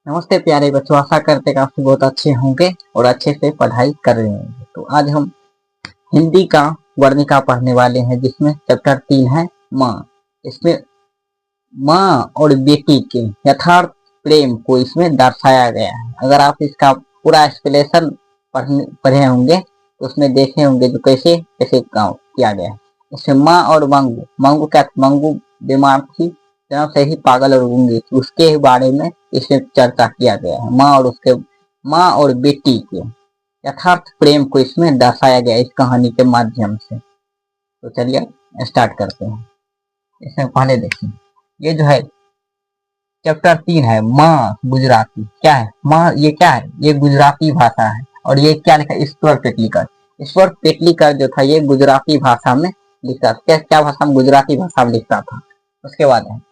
नमस्ते प्यारे बच्चों, आशा करते हैं कि आप बहुत अच्छे होंगे और अच्छे से पढ़ाई कर रहे होंगे। तो आज हम हिंदी का वर्णिका पढ़ने वाले हैं, जिसमें चैप्टर 3 है माँ। इसमें माँ और बेटी के यथार्थ प्रेम को इसमें दर्शाया गया है। अगर आप इसका पूरा एक्सप्लेनेशन पढ़े होंगे तो उसमें देखे होंगे जो कैसे कैसे काम किया गया है। इसमें माँ और मंगू मंगू क्या मंगू बीमार थी, जन्म से ही पागल और गूंगी थी, उसके बारे में इसमें चर्चा किया गया है। माँ और बेटी के यथार्थ प्रेम को इसमें दर्शाया गया इस कहानी के माध्यम से। तो चलिए स्टार्ट करते हैं। इसमें पहले देखिए, ये जो है चैप्टर 3 है माँ गुजराती। क्या है माँ? ये क्या है? ये गुजराती भाषा है। और ये क्या लिखा? ईश्वर पेटलीकर। ईश्वर पेटलीकर जो था ये गुजराती भाषा में लिखता था। क्या भाषा में? गुजराती भाषा में लिखता था। उसके बाद है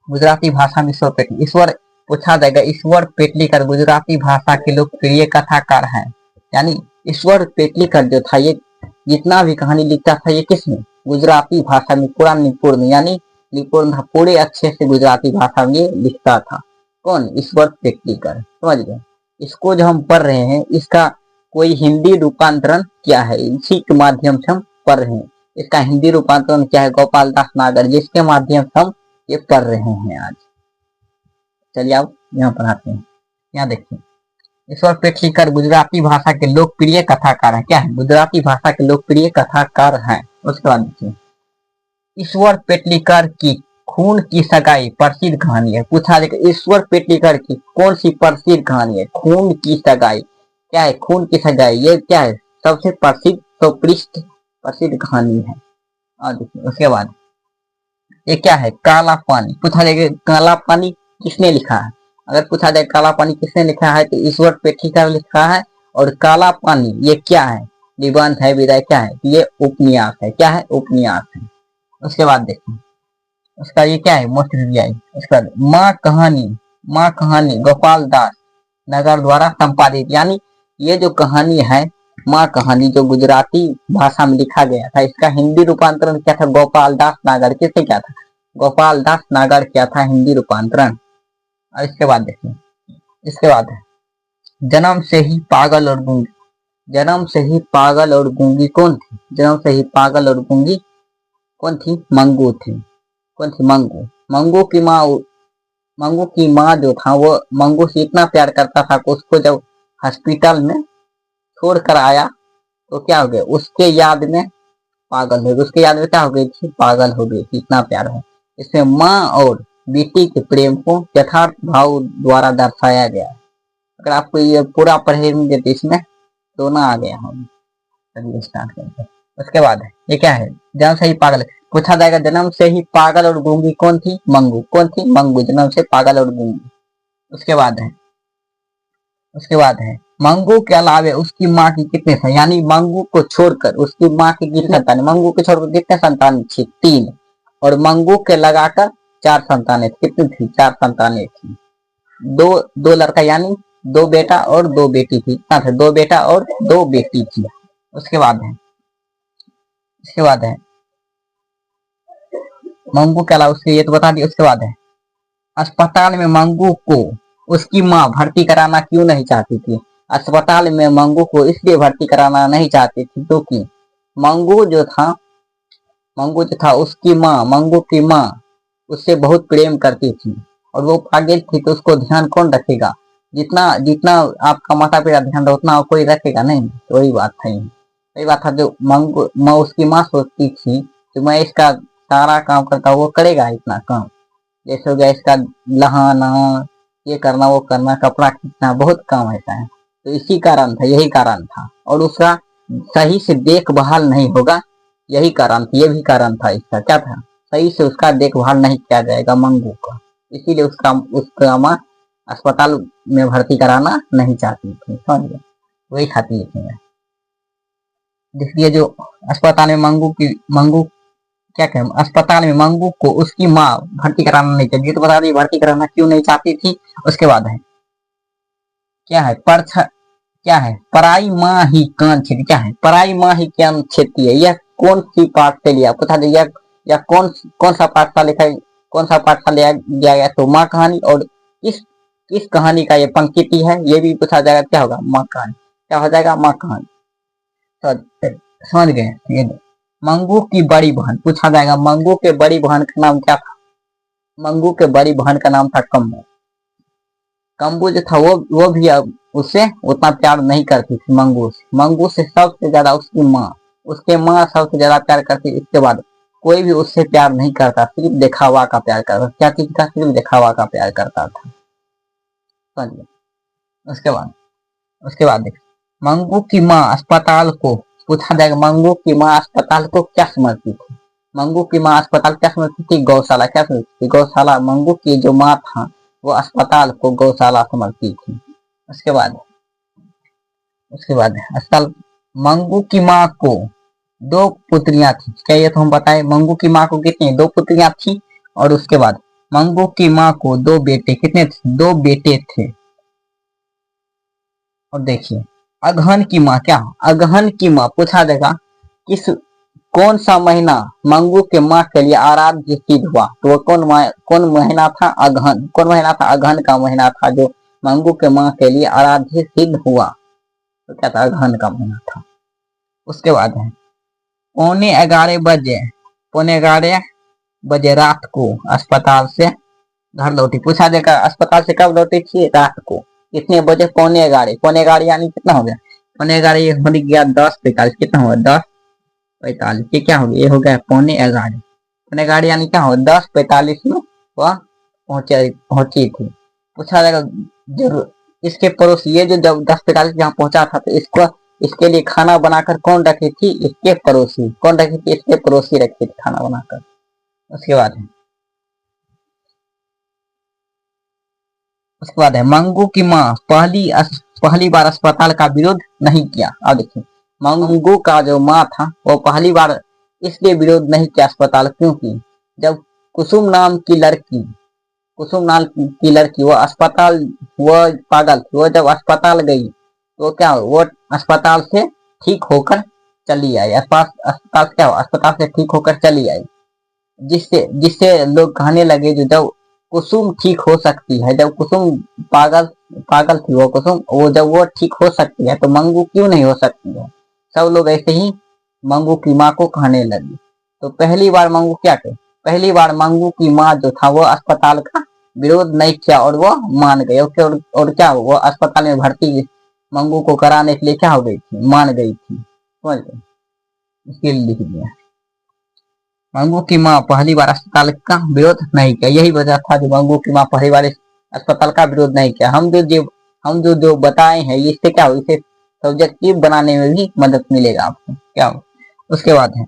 गुजराती भाषा में ईश्वर पूछा जाएगा, ईश्वर पेटलीकर गुजराती भाषा के लोकप्रिय कथाकार हैं। यानी ईश्वर पेटलीकर जो था ये जितना भी कहानी लिखता था ये किसमें? गुजराती भाषा में पूरा निपुण, यानी निपुण था, पूरे अच्छे से गुजराती भाषा में लिखता था। कौन? ईश्वर पेटलीकर। समझ गए? इसको जो हम पढ़ रहे हैं इसका कोई हिंदी रूपांतरण क्या है, इसी के माध्यम से हम पढ़ रहे हैं। इसका हिंदी रूपांतरण क्या है? गोपाल दास नागर, जिसके माध्यम से हम ये कर रहे हैं आज। चलिए आप यहाँ पढ़ाते हैं। यहाँ देखिए, ईश्वर पेटलीकर गुजराती भाषा के लोकप्रिय कथाकार हैं। क्या है? गुजराती भाषा के लोकप्रिय कथाकार हैं। उसके बाद देखिए, ईश्वर पेटलीकर की खून की सगाई प्रसिद्ध कहानी है। पूछा जाएगा ईश्वर पेटलीकर की कौन सी प्रसिद्ध कहानी है? खून की सगाई। क्या है? खून की सगाई ये क्या है? सबसे प्रसिद्ध प्रसिद्ध कहानी है। और देखिए उसके बाद ये क्या है? काला पानी। पूछा जाएगा काला पानी किसने लिखा है? अगर पूछा जाए काला पानी किसने लिखा है तो ईश्वर पेटलीकर लिखा है। और काला पानी ये क्या है? निबंध है, विदाई क्या है? ये उपन्यास है। क्या है? उपन्यास है। उसके बाद देखिए उसका ये क्या है? मोस्ट रिव्याई। उसके बाद माँ कहानी गोपाल दास नगर द्वारा संपादित। यानी ये जो कहानी है माँ कहानी जो गुजराती भाषा में लिखा गया था, इसका हिंदी रूपांतरण क्या था? गोपाल दास नागर। किसने क्या था? गोपाल दास नागर क्या था हिंदी रूपांतरण। और इसके बाद देखिए, इसके बाद है जन्म से ही पागल और गूंगी। जन्म से ही पागल और गूंगी कौन थी? जन्म से ही पागल और गूंगी कौन थी? मंगू थी। कौन सी? मंगू। मंगू की माँ जो था वो मंगू से इतना प्यार करता था कि उसको जब हॉस्पिटल में छोड़ कर आया तो क्या हो गया? उसके याद में पागल हो गई। उसके याद में क्या हो गई थी? पागल हो गई थी, इतना प्यार है। इसमें माँ और बेटी के प्रेम को यथार्थ भाव द्वारा दर्शाया गया है। अगर आपको ये पूरा पढ़ेंगे तो इसमें दोनों आ गया हम। चलिए स्टार्ट करते हैं। उसके बाद है ये क्या है? जन्म से ही पागल। पूछा जाएगा जन्म से ही पागल और गूंगी कौन थी? मंगू। कौन थी? मंगू, जन्म से पागल और गूंगी। उसके बाद है मंगू के अलावे उसकी माँ की कितने संतान? यानी मंगू को छोड़कर उसकी माँ की कितने संतान? मंगू को छोड़कर कितने संतान थी? 3। और मंगू के लगाकर 4 संतानें थी। कितनी थी? 4 संतानें थी। दो लड़का यानी 2 बेटा और 2 बेटी थी। कितना था? 2 बेटा और 2 बेटी थी। उसके बाद है मंगू के अलावा उसके ये तो बता दिया। उसके बाद है अस्पताल में मंगू को उसकी माँ भर्ती कराना क्यों नहीं चाहती थी? अस्पताल में मंगू को इसलिए भर्ती कराना नहीं चाहती थी क्योंकि मंगू जो था उसकी माँ, मंगू की माँ उससे बहुत प्रेम करती थी और वो पागल थी, तो उसको ध्यान कौन रखेगा? जितना आपका माता पिता ध्यान उतना कोई रखेगा नहीं। तो वही बात था जो उसकी माँ सोचती थी कि मैं इसका सारा काम करता वो करेगा इतना काम, जैसे हो गया इसका नहाना, ये करना, वो करना, कपड़ा खींचना, बहुत काम ऐसा है। तो यही कारण था। और उसका सही से देखभाल नहीं होगा, यही कारण था। ये भी कारण था इसका। क्या था? सही से उसका देखभाल नहीं किया जाएगा मंगू का, इसीलिए उसका माँ अस्पताल में भर्ती कराना नहीं चाहती थी। समझ गए? वही खाती लिखेंगे। देखिए जो अस्पताल में मंगू क्या कहें, अस्पताल में मंगू को उसकी माँ भर्ती कराना नहीं चाहिए, तो बता दी भर्ती कराना क्यों नहीं चाहती थी। उसके बाद है क्या है? पराई माँ ही कान छेदी। क्या है? पराई माँ ही कान छेदती है। यह कौन सी पाठ से लिया? बता दी यह कौन सा पाठ था लिखा? कौन सा पाठ था लिया गया? तो माँ कहानी। और इस किस कहानी का ये पंक्ति है, ये भी पूछा जाएगा। क्या होगा? माँ कहानी। क्या हो जाएगा? माँ कहानी। तो समझ गए? ये मंगू की बड़ी बहन पूछा जाएगा। मंगू के बड़ी बहन का नाम क्या था? मंगू के बड़ी बहन का नाम था कम्बू। कम्बू जो था वो भी उससे उतना प्यार नहीं करती थी मंगू से। मंगू से सबसे ज्यादा उसकी माँ, उसके माँ सबसे ज्यादा प्यार करती। इसके बाद कोई भी उससे प्यार नहीं करता, सिर्फ दिखावा का प्यार करता। क्या चीज का? सिर्फ दिखावा का प्यार करता था। समझिए। उसके बाद देखिए, मंगू की माँ अस्पताल को पूछा जाएगा। मंगू की माँ अस्पताल को क्या समझती थी? मंगू की माँ अस्पताल क्या समझती थी? गौशाला। क्या समझती थी? गौशाला। मंगू की जो माँ था वो अस्पताल को गौशाला समझती थी। उसके बाद अस्पताल। मंगू की माँ को दो पुत्रियां थी। क्या ये तो हम बताए? मंगू की माँ को कितनी? दो पुत्रियां थी। और उसके बाद मंगू की माँ को दो बेटे। कितने थे? दो बेटे थे। और देखिए, अगहन की माँ। क्या? अगहन की माँ पूछा जाएगा किस कौन सा महीना मंगू के माँ के लिए आराध्य सिद्ध हुआ? तो वो कौन महीना था? अगहन। कौन महीना था? अगहन का महीना था जो मंगू के माँ के लिए आराध्य सिद्ध हुआ। तो क्या था? अगहन का महीना था। उसके बाद है पौने 11 बजे रात को अस्पताल से घर लौटी। पूछा जाएगा अस्पताल से कब लौटी थी? रात को। कितने बजे? पौने 11। पौने 11 यानी कितना हो गया? पौने 11 ये हो गया 10:45। कितना हुआ? 10:45। ये क्या हो गया? ये हो गया पौने 11। पौने 11 यानी क्या हो? 10:45 में वह पहुंची थी। पूछा जाएगा जरूर इसके पड़ोसी, ये जो जब 10:45 जहाँ पहुंचा था तो इसके लिए खाना बनाकर कौन रखी थी? इसके पड़ोसी। कौन रखी थी? इसके पड़ोसी रखी थी खाना बनाकर। उसके बाद है मंगू की माँ पहली बार अस्पताल का विरोध नहीं किया। अब देखिए, मंगू का जो माँ था वो पहली बार इसलिए विरोध नहीं किया अस्पताल, क्योंकि जब कुसुम नाम की लड़की वो अस्पताल, वो पागल थी, वो जब अस्पताल गई तो क्या वो अस्पताल से ठीक होकर चली आई। अस्पताल से ठीक होकर चली आई, जिससे जिससे लोग कहने लगे जो जब कुसुम ठीक हो सकती है, जब कुसुम पागल पागल थी वो कुसुम, वो जब वो ठीक हो सकती है तो मंगू क्यों नहीं हो सकती है। सब लोग ऐसे ही मंगू की माँ को कहने लगे। तो पहली बार मंगू क्या थे? पहली बार मंगू की माँ जो था वो अस्पताल का विरोध नहीं किया और वो मान गए। और क्या वो अस्पताल में भर्ती मंगू को कराने के लिए क्या हो गई थी? मान गई थी। समझ गए? इसके लिए लिख दिया, मंगू की माँ पहली बार अस्पताल का विरोध नहीं किया। यही वजह था जो मंगू की माँ पहली बार अस्पताल का विरोध नहीं किया। हम जो बताए हैं इससे क्या हो, इसे सब्जेक्टिव बनाने में भी मदद मिलेगा आपको। क्या हो? उसके बाद है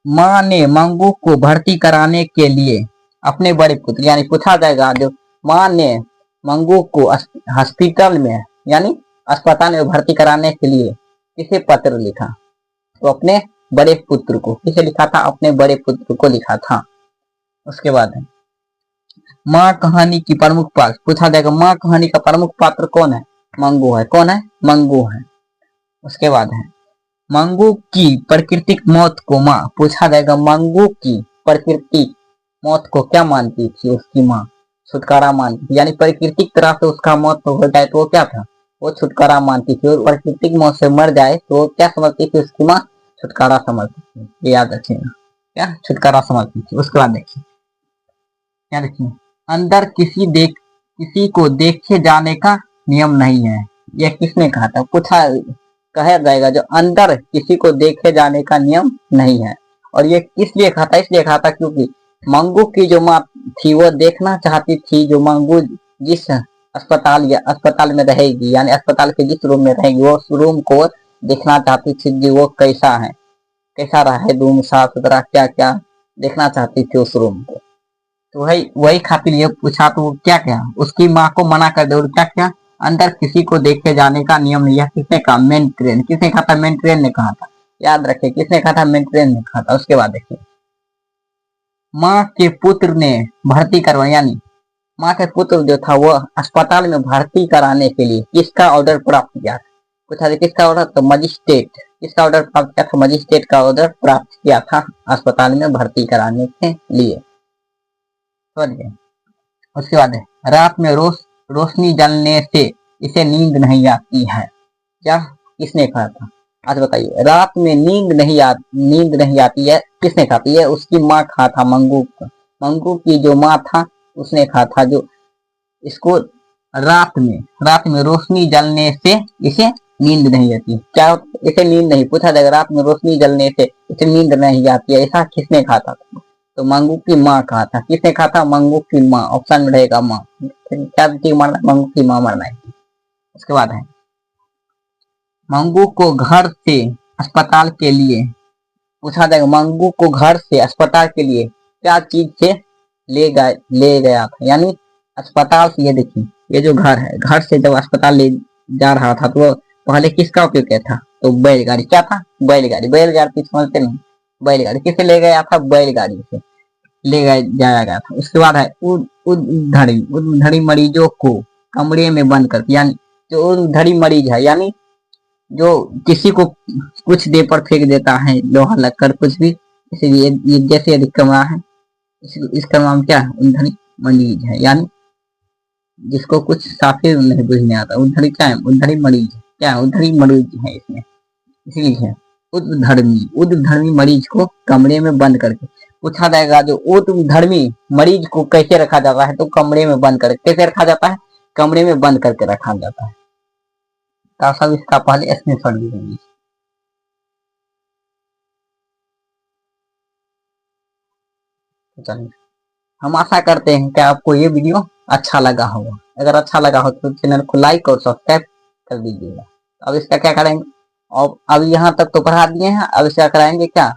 माँ ने मंगू को भर्ती कराने के लिए अपने बड़े पुत्र, यानी पूछा जाएगा जो माँ ने मंगू को हॉस्पिटल में यानी अस्पताल में भर्ती कराने के लिए किसे पत्र लिखा? तो अपने बड़े पुत्र को। किसे लिखा था? अपने बड़े पुत्र को लिखा था। उसके बाद है माँ कहानी की प्रमुख पात्र। पूछा जाएगा माँ कहानी का प्रमुख पात्र कौन है? मंगू है। कौन है? मंगू है। उसके बाद है मंगू की प्राकृतिक मौत को माँ। पूछा जाएगा मंगू की प्राकृतिक मौत को क्या मानती थी? उसकी माँ छुटकारा मानती थी, यानी प्राकृतिक तरह से उसका मौत हो जाए तो वो क्या था? वो छुटकारा मानती थी। और प्राकृतिक मौत से मर जाए तो वो क्या समझती थी? उसकी माँ छुटकारा समझती थी। ये याद रखिएगा, क्या छुटकारा समझती थी। उसके बाद देखिए, क्या देखिए, अंदर किसी को देखे जाने का नियम नहीं है। यह किसने कहा था? कहा जाएगा जो अंदर किसी को देखे जाने का नियम नहीं है। और ये किस लिए कहा था? इसलिए कहा था क्योंकि मंगू की जो माँ थी वो देखना चाहती थी जो मंगू जिस अस्पताल में रहेगी, यानी अस्पताल के जिस रूम में रहेगी वो रूम को देखना चाहती थी कि वो कैसा है, कैसा रहा है रूम, साफ सुथरा, क्या क्या देखना चाहती थी उस रूम को। तो वही खातिर ये पूछा तो क्या क्या उसकी माँ को मना कर दे। और क्या क्या अंदर किसी को देखे जाने का नियम नहीं है। किसने कहा? मेंट्रेन। किसने कहा था? मेंट्रेन ने कहा था। याद रखे किसने कहा था? मेंट्रेन ने कहा था। उसके बाद देखिए, माँ के पुत्र ने भर्ती करवाया, यानी माँ के पुत्र जो था वो अस्पताल में भर्ती कराने के लिए किसका ऑर्डर प्राप्त किया? पूछा था किसका ऑर्डर? तो मजिस्ट्रेट। किसका ऑर्डर प्राप्त किया था? मजिस्ट्रेट का ऑर्डर प्राप्त किया था अस्पताल में भर्ती कराने के लिए। समझ गए? उसके बाद है रात में रोशनी जलने से इसे नींद नहीं आती है। क्या किसने कहा था? आज बताइए, रात में नींद नहीं आती है, किसने खाती है? उसकी माँ कहा था, मंगू की जो माँ था उसने कहा था, जो इसको रात में रोशनी जलने से इसे नींद नहीं आती। क्या इसे नींद नहीं, पूछा जाएगा रात में रोशनी जलने से इसे नींद नहीं आती है, ऐसा किसने कहा था? तो मंगू की माँ कहा था। किसने कहा था? मंगू की माँ। ऑप्शन में रहेगा माँ। क्या चीज मरना? मंगू की माँ मरना है। उसके बाद है, मंगू को घर से अस्पताल के लिए, पूछा जाएगा मंगू को घर से अस्पताल के लिए क्या चीज से ले गया था? यानी अस्पताल से, ये देखिए, ये जो घर है, घर से जब अस्पताल ले जा रहा था तो पहले किसका उपयोग किया था? तो बैलगाड़ी। क्या था? बैलगाड़ी समझते नहीं? बैलगाड़ी किससे ले गया था? बैलगाड़ी से ले जाया गया था। उसके बाद है उद्धड़ी मरीजों को कमरे में बंद कर, यानी जो उद्धड़ी मरीज है, यानी जो किसी को कुछ दे पर फेंक देता है, लोहा लगकर कुछ भी, इसलिए ये जैसे यदि कमरा है, इसका नाम क्या है? उद्धड़ी मरीज है, यानी जिसको कुछ साफे नहीं बुझने आता। उद्धड़ी क्या है? उद्धड़ी मरीज। क्या है? उद्धड़ी मरीज है इसमें, इसलिए है उद्धर्मी मरीज को कमरे में बंद करके। पूछा जाएगा जो उद्धर्मी मरीज को कैसे रखा जाता है? तो कमरे में बंद करके। कैसे रखा जाता है? कमरे में बंद करके रखा जाता है। तो सब इसका पहले स्क्रीनशॉट भी लेंगे। चलिए, हम आशा करते हैं कि आपको ये वीडियो अच्छा लगा होगा। अगर अच्छा लगा हो तो चैनल को लाइक और सब्सक्राइब कर दीजिएगा। अब इसका क्या करेंगे? और अब यहाँ तक तो पढ़ा दिए हैं, अब इसका कराएंगे क्या?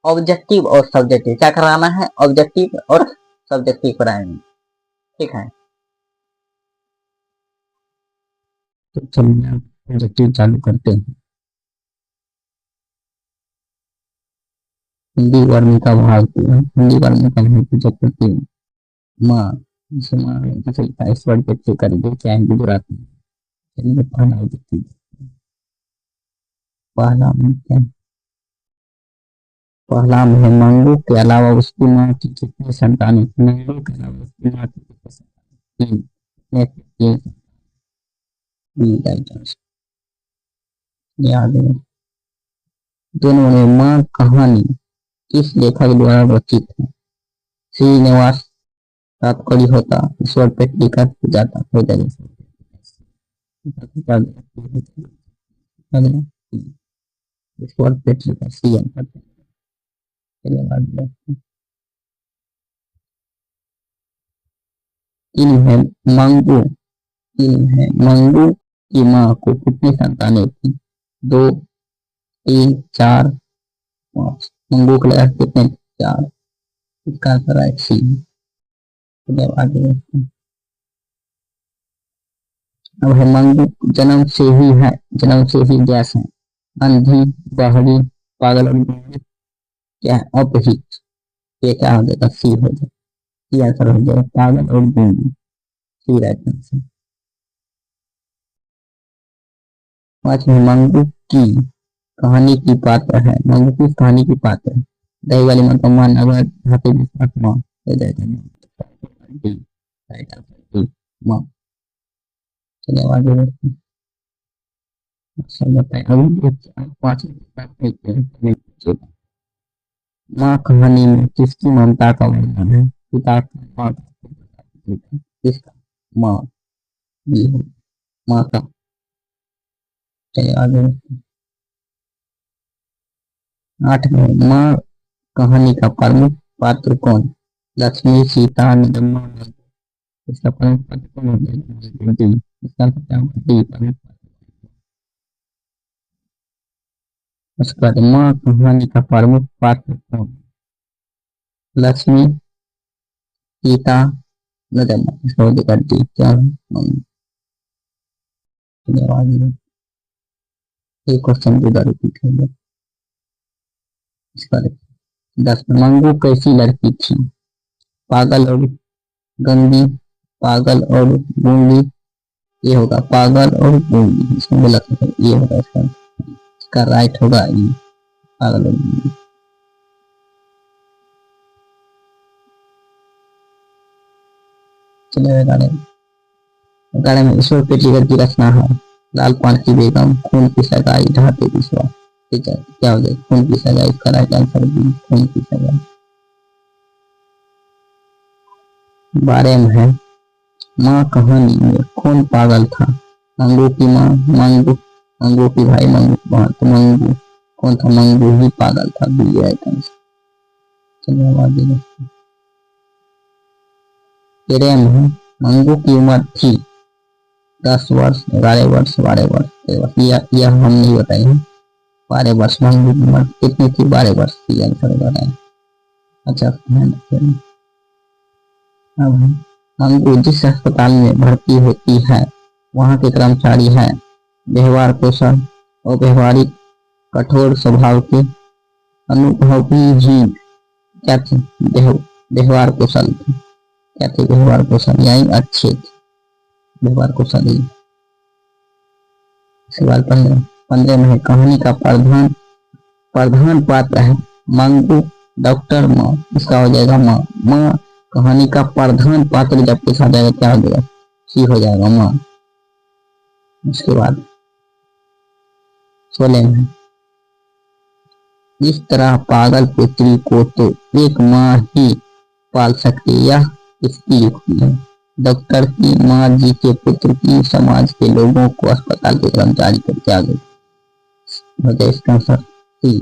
ऑब्जेक्टिव और सब्जेक्टिव। क्या कराना है? ऑब्जेक्टिव और सब्जेक्टिव कराएंगे। ठीक है, तो चलिए ऑब्जेक्टिव चालू करते हैं। हिंदी वर्ग का भाग हिंदी वर्ग का भाग जो करती है माँ, इस वर्ड पे करेंगे क्या है गुजराती। चलिए पहला ऑब्जेक्टिव, पहला क्या? पहला है मंगू के अलावा उसकी माँ की कितनी संतानें? मंगू के अलावा उसकी माँ की कितनी संतानें? तीन। याद है। दोनों में माँ कहानी किस लेखक द्वारा रचित है? श्रीनिवास तात्पर्य होता, ईश्वर पे लिखा जाता हो जाएगा। ईश्वर पे लिखा सीएम करते हैं। तीन है मंगू तीन है मंगू की माँ को कितनी संतानें थी? दो, तीन, चार, पांच। मंगू के लिए कितने? चार। इसका आंसर है सी। आगे अब है मंगू जन्म से ही गैस है, अंधी, बहरी, पागल और क्या है? अपहित। ये क्या हो जाएगा? सी हो जाएगा। सी आंसर हो जाएगा, पागल और गूंगी। सी राइट आंसर। पांच में मंगू की कहानी की पात्र है। मंगू की कहानी की पात्र है। दही वाली माँ का मान अगर हाथी विस्फोट माँ हो जाएगा। डी राइट आंसर, डी माँ। चलिए आगे बढ़ते हैं। अच्छा बताए अभी पांचवी माँ कहानी में किसकी ममता का वर्णन है? पिता का, माँ का, किसका? माँ। ये माँ का। चलिए आगे। आठ में माँ कहानी का प्रमुख पात्र कौन? लक्ष्मी, सीता, नदम्मा, इसका प्रमुख पात्र कौन हो जाएगा? इसका क्या होगा? उसके बाद माँ कहानी का प्रमुख पात्र कौन? लक्ष्मी, सीता, नदम्मा। इसका हो जाएगा डी। क्या? एक क्वेश्चन की रिपीट हो गया। इसका 10 मंगू कैसी लड़की थी? पागल और गंदी, पागल और गूंगी। ये होगा पागल और गूंगी। इसमें गलत है, ये होगा इसका राइट होगा ये, पागल और गूंगी। चलिए 11 में ईश्वर पेटलीकर की रचना है। लाल पान की बेगम, खून की सगाई, ढाते विश्वास। ठीक है, क्या हो जाएगा? खून की सगाई। इसका राइट आंसर भी खून की सगाई। 12 में है माँ कहानी में कौन पागल था? मंगू की माँ, मंगू की भाई, मंगू की बहन। तो मंगू कौन था? मंगू ही पागल था। B right answer. चलिए अब आगे देखते हैं। 13 में है मंगू की उम्र थी 10 वर्ष, 11 वर्ष, 12 वर्ष। यह हम नहीं बताएंगे। 12 वर्ष मंगू की उम्र कितनी थी? 12 वर्ष की आंसर बताएं। अच्छा ध्यान रखिए। अब मंगू जिस अस्पताल में भर्ती होती है वहाँ के कर्मचारी हैं व्यवहार कुशल और व्यवहारिक, कठोर स्वभाव के, अनुभवी, क्या थे? व्यवहार कुशल थे। क्या थे? व्यवहार कुशल यानी अच्छे थे, व्यवहार कुशल ही। सवाल 15 में है कहानी का प्रधान पात्र है मंगू, डॉक्टर, माँ। इसका हो जाएगा माँ। माँ कहानी का प्रधान पात्र जब पूछा जाएगा क्या हो जाएगा? सी हो जाएगा, माँ। उसके बाद 16 में इस तरह पागल पुत्री को तो एक माँ ही पाल सकती, यह इसकी युक्ति है। डॉक्टर की माँ जी के पुत्र की समाज के लोगों को अस्पताल के कर्मचारी को क्या गई हो जाए? इसका आंसर सी,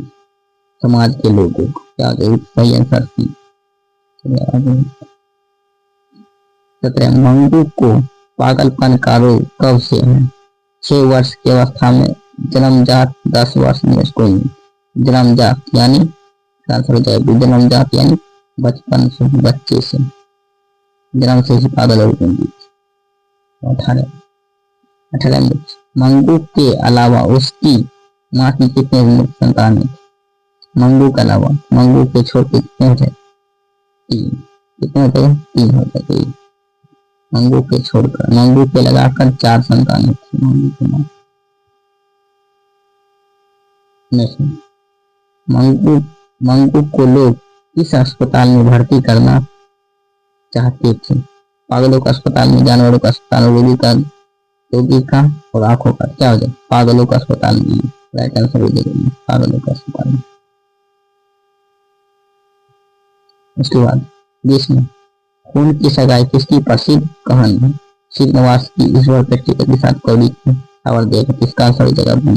समाज के लोगों को क्या गई? सही आंसर सी। 17 मंगू को पागलपन का रोग कब से है? 6 वर्ष की अवस्था में, जन्मजात, 10 वर्ष में, कोई नहीं। जन्मजात यानी जन्मजात यानी बचपन से, बच्चे से, जन्म से ही पागल हो गई। 18 में मंगू के अलावा उसकी माँ की कितने संतान है? मंगू के अलावा, मंगू के छोड़ के कितने होते? 3। कितने होते हैं? 3 होते हैं। मंगू के छोड़कर, मंगू के लगाकर 4 संतान थी मंगू के माँ। मंगू को लोग इस अस्पताल में भर्ती करना चाहते थे। पागलों का अस्पताल में, जानवरों का अस्पताल, रोगी का और आंखों का। क्या हो जाए? पागलों का अस्पताल में। राइट आंसर हो जाएगा पागलों का अस्पताल में। उसके बाद 20 में खून की सगाई किसकी प्रसिद्ध कहानी है? श्रीनिवास की, ईश्वर पेटलीकर के साथ कौड़ी की, और देख इसका आंसर हो जाएगा बी,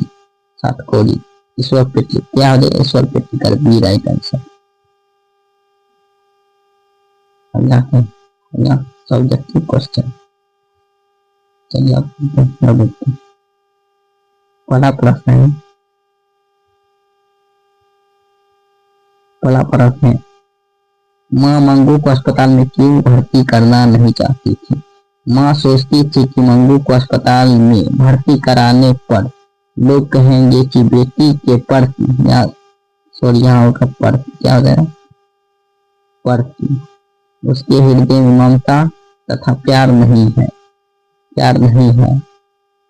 सात कौड़ी। ईश्वर पेटलीकर क्या हो जाएगा? Ishwar Petlikar, B right answer. Subjective question. चलिए आप देखते हैं। पहला प्रश्न है, माँ मंगू को अस्पताल में क्यों भर्ती करना नहीं चाहती थी? माँ सोचती थी कि मंगू को अस्पताल में भर्ती कराने पर लोग कहेंगे कि बेटी के प्रति, या सॉरी यहाँ होगा प्रति, क्या हो जाएगा? प्रति उसके हृदय में ममता तथा प्यार नहीं है,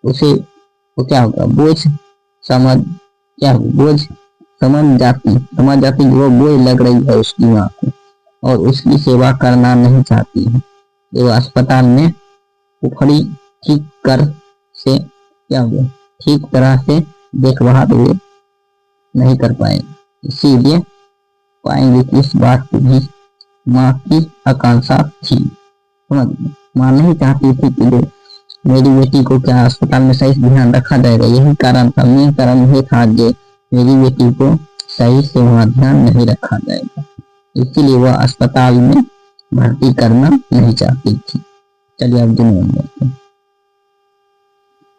उसे वो क्या होगा? बोझ समझ, क्या बोझ समझ जाती कि वो बोझ लग रही है उसकी माँ को और उसकी सेवा करना नहीं चाहती है। वो अस्पताल में उखड़ी ठीक कर से क्या हो गया? ठीक तरह से देखभाल हुए नहीं कर पाएंगे, इसीलिए पाएंगे कि इस बात की भी माँ की आकांक्षा थी। समझ, माँ नहीं चाहती थी कि मेरी बेटी को क्या अस्पताल में सही से ध्यान रखा जाएगा। यही कारण था, मेन कारण यही था कि मेरी बेटी को सही से वहाँ ध्यान नहीं रखा जाएगा, इसीलिए वह अस्पताल में भर्ती करना नहीं चाहती थी। चलिए अब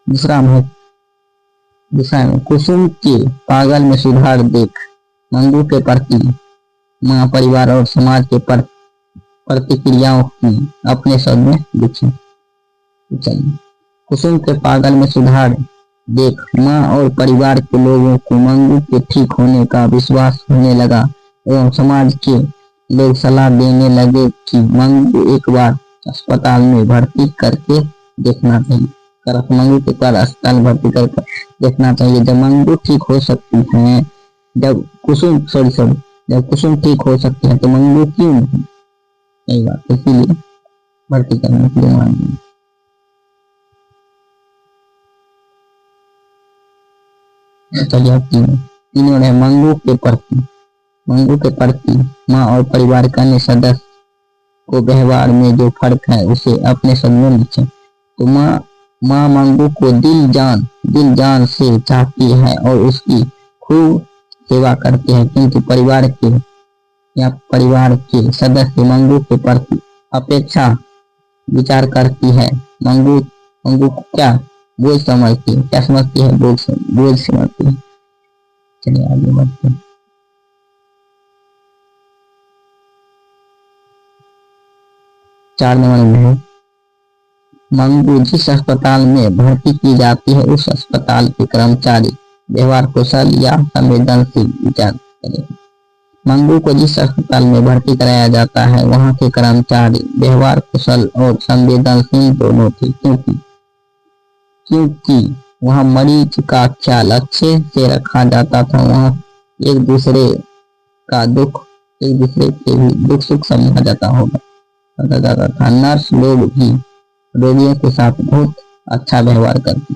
दूसरा में कुसुम के पागल में सुधार देख मंगू के प्रति माँ, परिवार और समाज के प्रतिक्रियाओं की अपने शब्द में लिखी। चलिए, कुसुम के पागल में सुधार देख माँ और परिवार के लोगों को मंगू के ठीक होने का विश्वास होने लगा एवं समाज के लोग सलाह देने लगे कि मंगू एक बार अस्पताल में भर्ती करके देखना चाहिए। मंगू के बाद अस्पताल में भर्ती करके देखना चाहिए। जब मंगू ठीक हो सकती है, जब कुसुम ठीक हो सकती है तो मंगू क्यों नहीं? सही बात, इसीलिए भर्ती करने के लिए मान ली। चलिए अब तीन और है मंगू के प्रति माँ और परिवार के अन्य सदस्य को व्यवहार में जो फर्क है उसे अपने शब्दों में लिखें। तो माँ मंगू को दिल जान से चाहती है और उसकी खूब सेवा करते हैं, किंतु परिवार के सदस्य मंगू के प्रति अपेक्षा विचार करती है। मंगू को क्या बोझ समझती है, क्या समझती है, बोझ समझती है। चलिए आगे बढ़ते हैं। चार नंबर में है मंगू जिस अस्पताल में भर्ती की जाती है उस अस्पताल के कर्मचारी व्यवहार कुशल या संवेदनशील विचार करें। मंगू को जिस अस्पताल में भर्ती कराया जाता है वहां के कर्मचारी व्यवहार कुशल और संवेदनशील दोनों थे, क्योंकि वहां मरीज का ख्याल अच्छे से रखा जाता था। वहां एक दूसरे के भी दुख सुख समझा जाता था। नर्स लोग भी रोगियों के साथ बहुत अच्छा व्यवहार करती।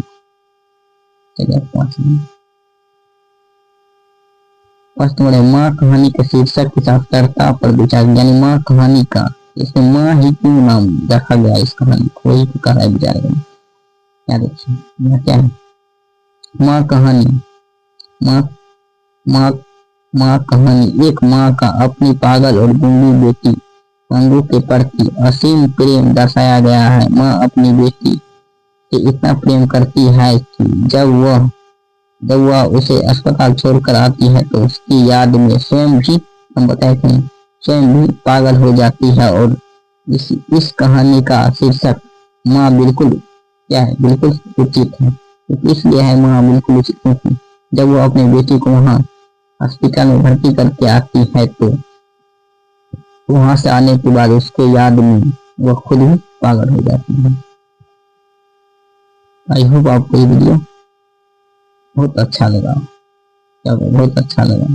माँ कहानी के शीर्षक के साथ कर्ता पर विचार, यानी माँ कहानी का इसमें माँ ही क्यों नाम रखा गया इस कहानी को, वही तो कहा है विचार करें। क्या देखिए क्या है माँ कहानी। माँ कहानी एक माँ का अपनी पागल और गूंगी बेटी मंगू के प्रति असीम प्रेम दर्शाया गया है। माँ अपनी बेटी से इतना प्रेम करती है कि जब वह उसे अस्पताल छोड़कर आती है तो उसकी याद में स्वयं भी, हम बताए थे, स्वयं भी पागल हो जाती है। और इस कहानी का शीर्षक माँ बिल्कुल क्या है, बिल्कुल उचित है। इसलिए है माँ बिल्कुल उचित, क्योंकि जब वो अपने बेटी को वहां हॉस्पिटल में भर्ती करके आती है तो वहां से आने के बाद उसके याद में वह खुद ही पागल हो जाती है। आई होप आपको ये वीडियो बहुत अच्छा लगा, बहुत अच्छा लगा।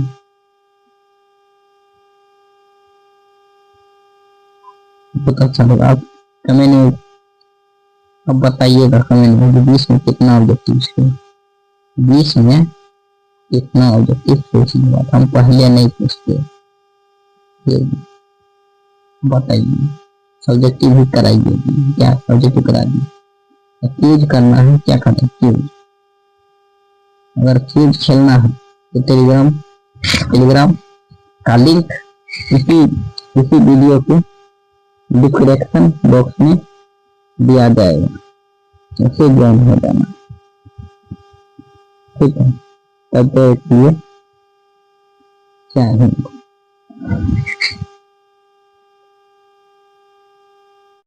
बहुत अच्छा लगा। आप कमेंट में अब बताइएगा, कमेंट में 20 में कितना ऑब्जेक्टिव है, 20 में कितना ऑब्जेक्टिव सोचने बात हम पहले नहीं पूछते, बताइए। सब्जेक्टिव भी कराइए, क्या सब्जेक्टिव करा दिए। क्यूज करना है, क्या करना है क्यूज। अगर क्यूज खेलना है तो टेलीग्राम का लिंक इसी वीडियो के डिस्क्रिप्शन बॉक्स में दिया जाएगा, उसे ज्वाइन हो जाना, ठीक है। तब तो क्या है।